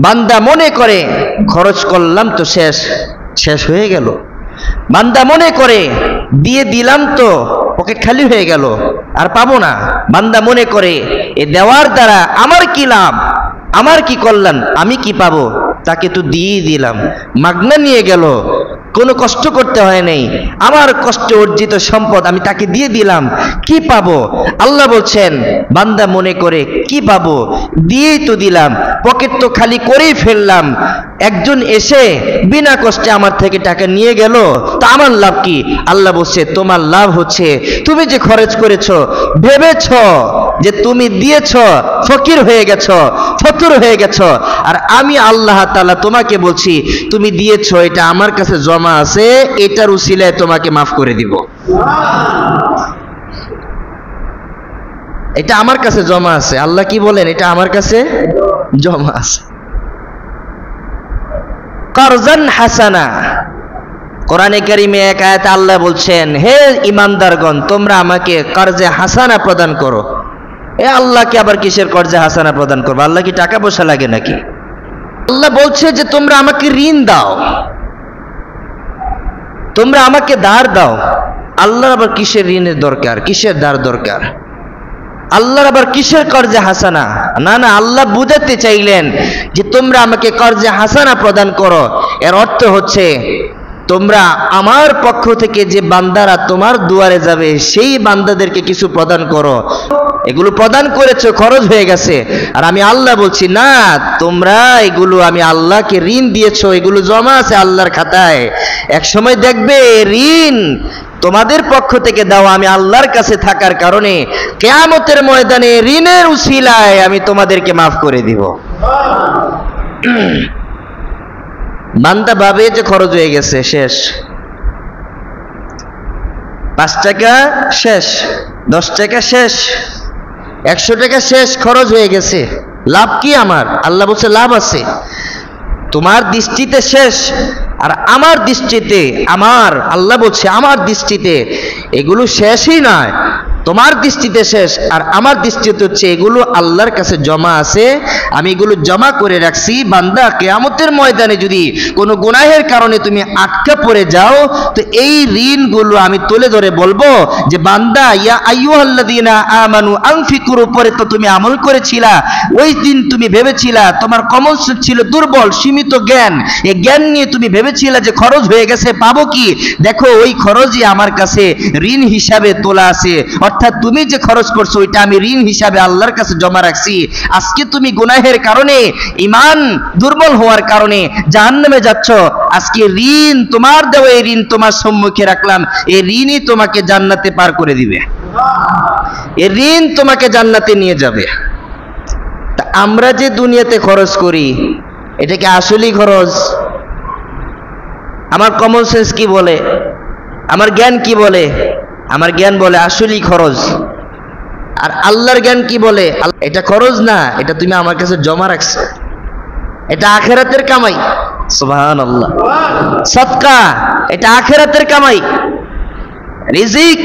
বান্দা মনে করে খরচ করলাম তো শেষ শেষ হয়ে গেল, বান্দা মনে করে দিয়ে দিলাম তো পকেট খালি হয়ে গেল, আর পাবো না। বান্দা মনে করে এ দেওয়ার দ্বারা আমার কি লাভ, আমার কি কল্যাণ, আমি কি পাবো, তাকে তো দিয়ে দিলাম, মাগনা নিয়ে গেল, কোনো কষ্ট করতে হয় নাই, আমার কষ্ট অর্জিত সম্পদ আমি তাকে দিয়ে দিলাম, কি পাবো? আল্লাহ বলছেন বান্দা মনে করে কি পাবো, দিয়েই তো দিলাম, পকেট তো খালি করেই ফেললাম, একজন এসে বিনা কষ্টে আমার থেকে টাকা নিয়ে গেল, তা আমার লাভ কি? আল্লাহ বলছে তোমার লাভ হচ্ছে তুমি যে খরচ করেছো, ভেবেছ যে তুমি দিয়েছ, ফকির হয়ে গেছ, ফতুর হয়ে গেছ, আর আমি আল্লাহ তাআলা তোমাকে বলছি তুমি দিয়েছ, এটা আমার কাছে জমা আছে, এটার উসিলায় তোমাকে মাফ করে দিব। এটা আমার কাছে জমা আছে। আল্লাহ কি বলেন? এটা আমার কাছে জমা আছে। করজান হাসানা, কোরআনে কারিমে এক আয়াতে আল্লাহ বলছেন হে ইমানদারগণ তোমরা আমাকে কর্জে হাসানা প্রদান করো। এ আল্লাহকে আবার কিসের কর্জে হাসানা প্রদান করবো? আল্লাহ কি টাকা পয়সা লাগে নাকি? আল্লাহ বলছে যে তোমরা আমাকে ঋণ দাও, তোমরা আমাকে ধার দাও। আল্লাহর আবার কিসের ঋণের দরকার, কিসের ধার দরকার? আল্লাহর আবার কিসের কর্জে হাসানা? না না, আল্লাহ বুঝাতে চাইলেন যে তোমরা আমাকে কর্জে হাসানা প্রদান করো। এর অর্থ হচ্ছে তোমরা আমার পক্ষ থেকে যে বান্দারা তোমার দুয়ারে যাবে সেই বান্দাদেরকে কিছু প্রদান করো। এগুলো প্রদান করেছো, খরচ হয়ে গেছে, আর আমি আল্লাহ বলছি না, তোমরা এগুলো আমি আল্লাহকে ঋণ দিয়েছো, এগুলো জমা আছে আল্লাহর খাতায়। এক সময় দেখবে ঋণ তোমাদের পক্ষ থেকে দাও আমি আল্লাহর কাছে থাকার কারণে কিয়ামতের ময়দানে ঋণের উসিলায় আমি তোমাদেরকে মাফ করে দিব। বান্দা ভাবে যে খরচ হয়ে গেছে, শেষ, 5 টাকা শেষ, 10 টাকা শেষ, 100 টাকা শেষ, খরচ হয়ে গেছে, লাভ কি আমার? আল্লাহ বলছে লাভ আছে। তোমার দৃষ্টিতে শেষ, আর আমার দৃষ্টিতে, আমার আল্লাহ বলছে আমার দৃষ্টিতে এগুলো শেষই নয়, তোমার দৃষ্টিতে শেষ, আর আমার দৃষ্টিতে হচ্ছে এগুলো আল্লাহর কাছে জমা আছে, আমি এগুলো জমা করে রাখছি। বান্দা কিয়ামতের ময়দানে যদি কোনো গুনাহের কারণে তুমি আটকা পড়ে যাও, তো এই ঋণগুলো আমি তুলে ধরে বলবো যে বান্দা ইয়া আইয়ুহাল্লাযীনা আমানু আনফিকুর উপরে তো তুমি আমল করেছিলা, ওই দিন তুমি ভেবেছিলা তোমার কমন সেন্স ছিল দুর্বল, সীমিত জ্ঞান, এই জ্ঞান নিয়ে তুমি ভেবেছিলা যে খরচ হয়ে গেছে পাবো কি, দেখো ওই খরচই আমার কাছে ঋণ হিসাবে তোলা আছে, অর্থাৎ তুমি যে খরচ করছো ওইটা আমি ঋণ হিসাবে আল্লাহর কাছে জমা রাখছি। আজকে তুমি গুনাহের কারণে, ঈমান দুর্বল হওয়ার কারণে জাহান্নামে যাচ্ছ, আজকে ঋণ তোমার দেওয়া এই ঋণ তোমার সম্মুখে রাখলাম, এই ঋণই তোমাকে জান্নাতে পার করে দিবে, এই ঋণ তোমাকে জান্নাতে নিয়ে যাবে। তা আমরা যে দুনিয়াতে খরচ করি এটা কি আসলেই খরচ? আমার কমন সেন্স কি বলে, আমার জ্ঞান কি বলে? আমার জ্ঞান বলে আসলেই খরচ। আর আল্লাহর জ্ঞান কি বলে? এটা খরচ না, এটা তুমি আমার কাছে জমা রাখছো, এটা আখিরাতের কামাই। সুবহানাল্লাহ। সদকা এটা আখিরাতের কামাই। রিজিক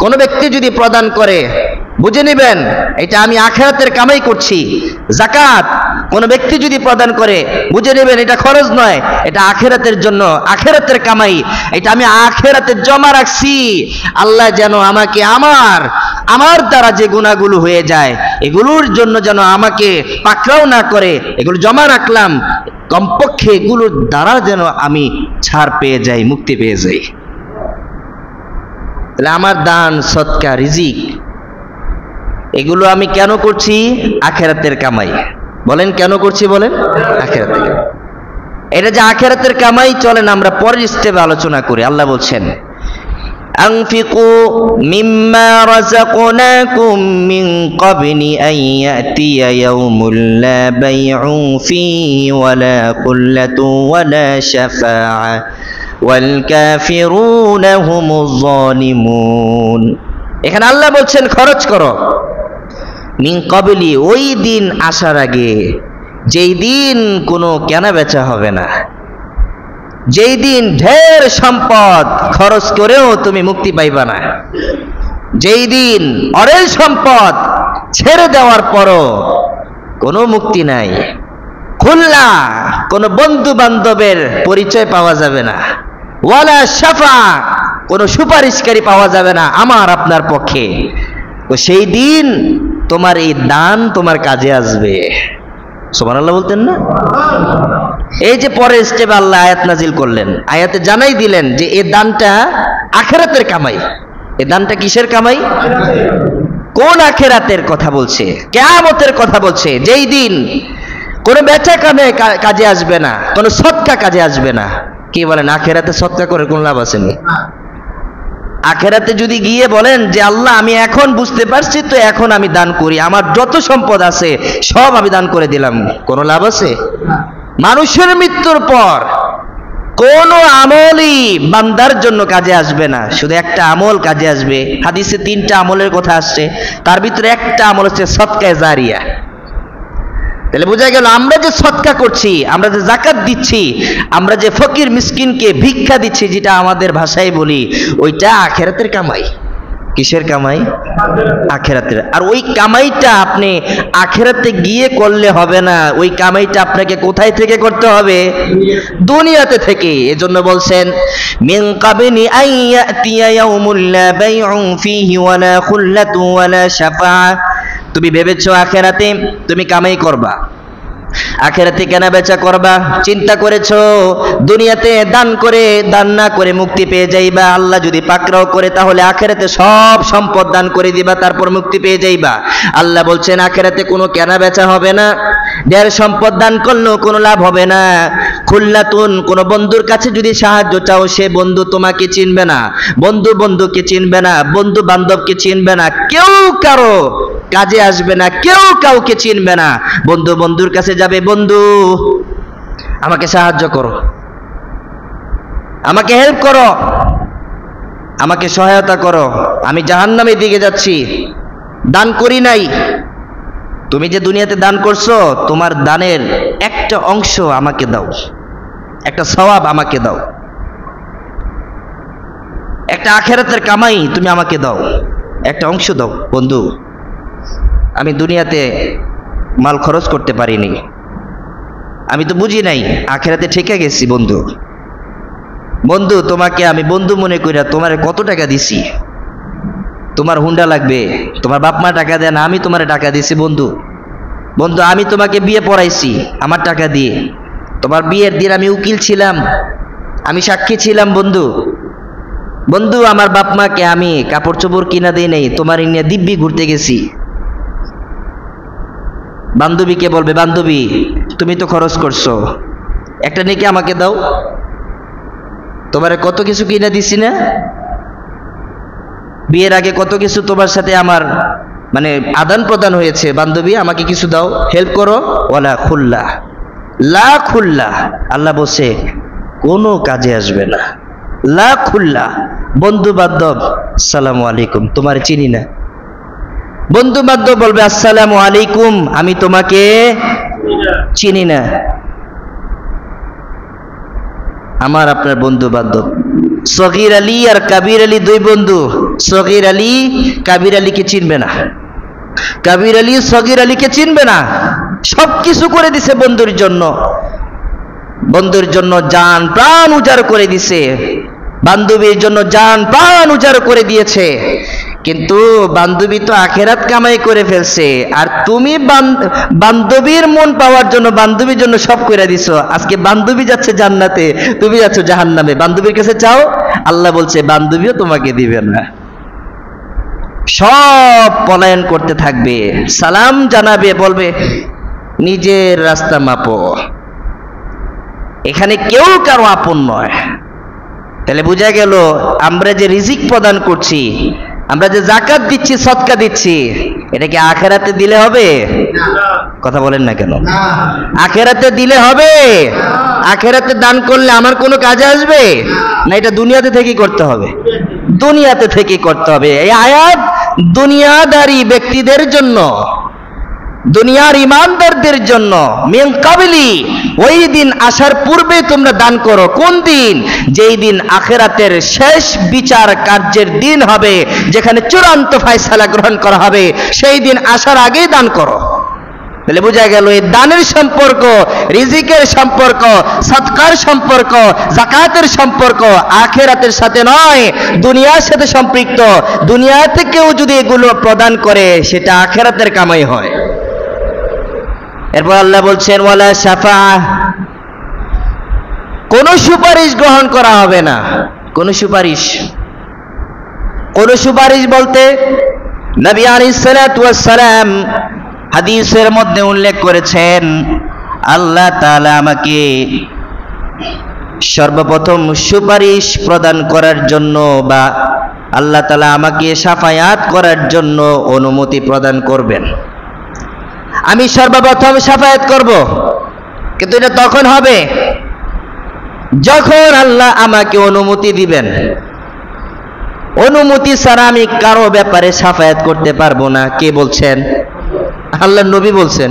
কোন ব্যক্তি যদি প্রদান করে বুঝে নেবেন এটা আমি আখিরাতের কামাই করছি। যাকাত কোন ব্যক্তি যদি প্রদান করে বুঝে নেবেন এটা খরচ নয়, এটা আখিরাতের জন্য, আখিরাতের কামাই, এটা আমি আখিরাতে জমা রাখছি। আল্লাহ যেন আমাকে আমার দ্বারা যে গুনাহগুলো হয়ে যায় এগুলোর জন্য যেন আমাকে পাকড়াও না করে, এগুলো জমা রাখলাম, কমপক্ষে এগুলোর দ্বারা যেন আমি ছাড় পেয়ে যাই, মুক্তি পেয়ে যাই। তাহলে আমার দান, সদকা, রিজিক এগুলো আমি কেন করছি? আখিরাতের কামাই। বলেন কেন করছি? বলেন আখিরাতের কামাই। এটা যে আখিরাতের কামাই, চলেন আমরা পরের স্টেপে আলোচনা করি। আল্লাহ বলছেন আনফিকু মিম্মা রাযাকনাকুম মিন ক্বাবলি আন ইয়াতিয়া ইয়াউমুল লা বাইউ ফীহি ওয়ালা কুল্লাতু ওয়ালা শাফাআ ওয়াল কাফিরুনা হুমুজ যালিমুন। এখানে আল্লাহ বলছেন খরচ করো মিন ক্বাবলি, ওই দিন আসার আগে, যেই দিন কোনো কেনা বেচা হবে না, যেই দিন ঢের সম্পদ খরচ করেও তুমি মুক্তি পাইবা না, যেই দিন অরেল সম্পদ ছেড়ে দেওয়ার পরও কোনো মুক্তি নাই, খুল্লা, কোন বন্ধু বান্ধবের পরিচয় পাওয়া যাবে না, ওয়ালা শাফা, কোন সুপারিশকারী পাওয়া যাবে না আমার আপনার পক্ষে। তো সেই দিন তোমার এই দান তোমার কাজে আসবে। সুবহানাল্লাহ বলতেন না? এই যে পরের স্টেপে আল্লাহ আয়াত নাজিল করলেন, আয়াতে জানাই দিলেন যে এই দানটা আখিরাতের কামাই। এই দানটা কিসের কামাই? কোন আখিরাতের কথা বলছে? কিয়ামতের কথা বলছে, যেই দিন কোনো বেচা কামে কাজে আসবে না, কোনো সদকা কাজে আসবে না। কি বলেন, আখিরাতে সদকা করে কোন লাভ আছে নি? আখিরাতে যদি গিয়ে বলেন যে আল্লাহ আমি এখন বুঝতে পারছি তো এখন আমি দান করি, আমার যত সম্পদ আছে সব আমি দান করে দিলাম, কোনো লাভ আছে? মানুষের মৃত্যুর পর কোন আমলই বান্দার জন্য কাজে আসবে না, শুধু একটা আমল কাজে আসবে। হাদিসে 3টা আমলের কথা আসছে, তার ভিতরে একটা আমল হচ্ছে সদকায়ে জারিয়া। তাহলে বোঝা গেল আমরা যে সদকা করছি, আমরা যে জাকাত দিচ্ছি, আমরা যে ফকির মিসকিনকে ভিক্ষা দিচ্ছি, যেটা আমাদের ভাষায় বলি, ওইটা আখিরাতের কামাই। কিসের কামাই? আখিরাতের। আর ওই কামাইটা আপনি আখিরাতে গিয়ে করলে হবে না, ওই কামাইটা আপনাকে কোথায় থেকে করতে হবে? দুনিয়াতে থেকে। এজন্য বলছেন মিন কাবলি আন ইয়াতিয়া ইয়াউমুল লা বাইউন ফীহি ওয়ালা খুল্লাতু ওয়ালা শাফাআ। তুমি ভেবেছো আখিরাতে তুমি কামাই করবা, আখিরাতে কেনা বেচা করবা, চিন্তা করেছো দুনিয়াতে দান করে, দান না করে মুক্তি পেয়ে যাইবা। আল্লাহ যদি পাকড়াও করে তাহলে আখিরাতে সব সম্পদ দান করে দিবা, তারপর মুক্তি পেয়ে যাইবা। আল্লাহ বলছেন আখিরাতে কোনো কেনা বেচা হবে না, ঢের সম্পদ দান করলেও কোনো লাভ হবে না। খুল্লাতুন, কোনো বন্ধুর কাছে যদি সাহায্য চাও, সে বন্ধু তোমাকে চিনবে না, বন্ধু বন্ধুকে চিনবে না, বন্ধু বান্ধবকে চিনবে না, কেউ কারো কাজে আসবে না, কেউ কাউকে চিনবে না। বন্ধু বন্ধুর কাছে যাবে, বন্ধু আমাকে সাহায্য করো, আমাকে হেল্প করো, আমাকে সহায়তা করো, আমি জাহান্নামের দিকে যাচ্ছি, দান করি নাই। তুমি যে দুনিয়াতে দান করছো, তোমার দানের একটা অংশ আমাকে দাও, একটা সওয়াব আমাকে দাও, একটা আখিরাতের কামাই তুমি আমাকে দাও, একটা অংশ দাও। বন্ধু আমি দুনিয়াতে মাল খরচ করতে পারিনি, আমি তো বুঝি নাই, আখিরাতে ঠেকে গেছি। বন্ধু বন্ধু তোমাকে আমি বন্ধু মনে কইরা তোমারে কত টাকা দিছি, তোমার হুন্ডা লাগবে, তোমার বাপ মা টাকা দেয় না, আমি তোমারে টাকা দিছি। বন্ধু বন্ধু আমি তোমাকে বিয়ে পড়াইছি আমার টাকা দিয়ে, তোমার বিয়ের দিন আমি উকিল ছিলাম, আমি সাক্ষী ছিলাম। বন্ধু বন্ধু আমার বাপ মাকে আমি কাপড় চোপড় কিনা দেই নাই, তোমার নিয়ে দিব্যি ঘুরতে গেছি। বান্ধবীকে বলবে, বান্ধবী তুমি তো খরচ করছো, একটা নেকি আমাকে দাও, তোমারে কত কিছু কিনে দিছি না, বিয়ের আগে কত কিছু তোমার সাথে আমার মানে আদান প্রদান হয়েছে, বান্ধবী আমাকে কিছু দাও, হেল্প করো। ওয়ালা খুল্লা, লা খুল্লা, আল্লাহ বলছে কোনো কাজে আসবে না। লা খুল্লা, বন্ধু বান্ধব আসসালামু আলাইকুম, তোমার চিনি না, বন্ধু বান্ধব বলবে আসসালামু আলাইকুম, আমি তোমাকে চিনি না। আমার আপনার বন্ধু বান্ধব সগীর আলী আর কাবির আলী, দুই বন্ধু। সগীর আলী কাবির আলীকে চিনবে না, কাবির আলী সগীর আলীকে চিনবে না। সব কিছু করে দিছে বন্ধুর জন্য, বন্ধুর জন্য জান প্রাণ উজাড় করে দিছে, বান্ধবীর জন্য জান প্রাণ উজাড় করে দিয়েছে, কিন্তু বান্ধবী তো আখিরাত কামাই করে ফেলছে, আর তুমি বান্ধবীর মন পাওয়ার জন্য বান্ধবীর জন্য সব করে দিছো। আজকে বান্ধবী যাচ্ছে জান্নাতে, তুমি যাচ্ছ জাহান্নামে। বান্ধবীর কাছে চাও, আল্লাহ বলছে বান্ধবীও তোমাকে দিবে না, সব পলায়ন করতে থাকবে, সালাম জানাবে, বলবে নিজের রাস্তা মাপো। এখানে কেউ কারো আপন নয়। তাহলে বোঝা গেল আমরা যে রিজিক প্রদান করছি, আমরা যে যাকাত দিচ্ছি, সদকা দিচ্ছি, এটা কি আখিরাতে দিলে হবে? কথা বলেন না কেন? আখিরাতে দিলে হবে? আখিরাতে দান করলে আমার কোনো কাজে আসবে না? এটা দুনিয়াতে থেকেই করতে হবে, দুনিয়াতে থেকেই করতে হবে। এই আয়াত দুনিয়াদারি ব্যক্তিদের জন্য, দুনিয়ার ইমানদারদের জন্য। মিন কাবলি, ওই দিন আসার পূর্বে তোমরা দান করো। কোন দিন? যেই দিন আখিরাতের শেষ বিচার কার্যের দিন হবে, যেখানে চূড়ান্ত ফয়সালা গ্রহণ করা হবে, সেই দিন আসার আগেই দান করো। তাহলে বোঝা গেল এই দানের সম্পর্ক, রিজিকের সম্পর্ক, সদকার সম্পর্ক, যাকাতের সম্পর্ক আখিরাতের সাথে নয়, দুনিয়ার সাথে সম্পৃক্ত। দুনিয়া থেকেও যদি এগুলো প্রদান করে সেটা আখিরাতের কামাই হয়। এরপর আল্লাহ বলছেন ওয়ালা শাফাআহ, কোন সুপারিশ গ্রহণ করা হবে না। কোন সুপারিশ? কোন সুপারিশ বলতে নবী আলাইহিস সালাতু ওয়াস সালাম হাদিসের মধ্যে উল্লেখ করেছেন, আল্লাহ তাআলা আমাকে সর্বপ্রথম সুপারিশ প্রদান করার জন্য বা আল্লাহ তাআলা আমাকে শাফায়াত করার জন্য অনুমতি প্রদান করবেন। আমি সর্বপ্রথম শাফায়াত করব, কিন্তু এটা তখন হবে যখন আল্লাহ আমাকে অনুমতি দিবেন। অনুমতি ছাড়া আমি কারো ব্যাপারে শাফায়াত করতে পারবো না। কে বলছেন? আল্লাহর নবী বলছেন।